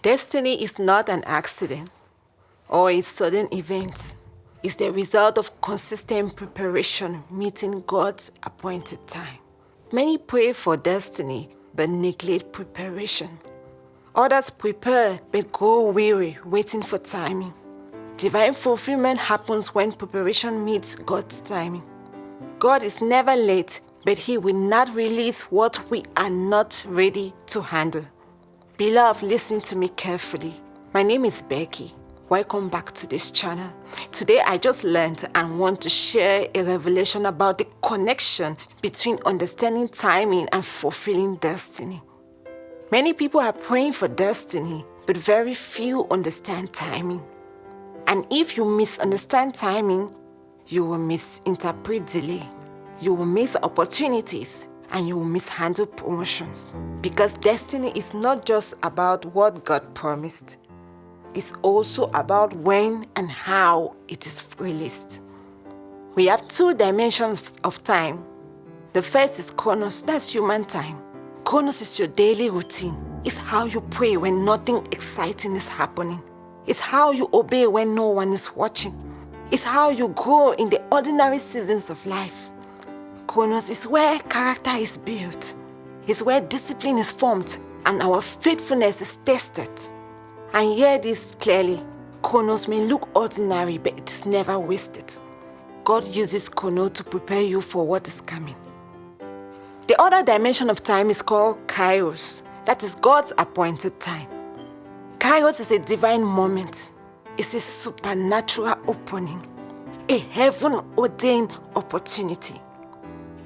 Destiny is not an accident or a sudden event. It's the result of consistent preparation meeting God's appointed time. Many pray for destiny but neglect preparation. Others prepare but grow weary waiting for timing. Divine fulfillment happens when preparation meets God's timing. God is never late, but He will not release what we are not ready to handle. Beloved, listen to me carefully. My name is Becky. Welcome back to this channel. Today I just learned and want to share a revelation about the connection between understanding timing and fulfilling destiny. Many people are praying for destiny, but very few understand timing. And if you misunderstand timing, you will misinterpret delay. You will miss opportunities and you will mishandle promotions. Because destiny is not just about what God promised. It's also about when and how it is released. We have two dimensions of time. The first is chronos, that's human time. Chronos is your daily routine. It's how you pray when nothing exciting is happening. It's how you obey when no one is watching. It's how you grow in the ordinary seasons of life. Chronos is where character is built. It's where discipline is formed and our faithfulness is tested. And hear this clearly. Chronos may look ordinary, but it is never wasted. God uses Chronos to prepare you for what is coming. The other dimension of time is called Kairos. That is God's appointed time. Kairos is a divine moment. It's a supernatural opening, a heaven-ordained opportunity.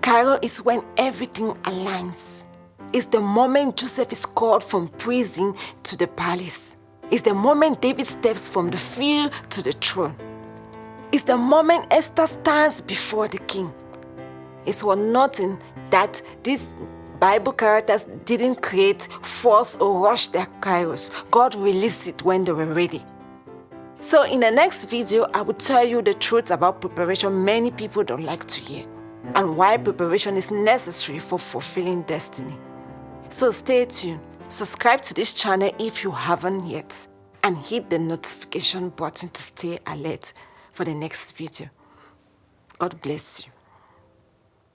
Kairos is when everything aligns. It's the moment Joseph is called from prison to the palace. It's the moment David steps from the field to the throne. It's the moment Esther stands before the king. It's for nothing that these Bible characters didn't create, force, or rush their kairos. God released it when they were ready. So in the next video, I will tell you the truth about preparation many people don't like to hear, and why preparation is necessary for fulfilling destiny. So stay tuned. Subscribe to this channel if you haven't yet, and hit the notification button to stay alert for the next video. God bless you.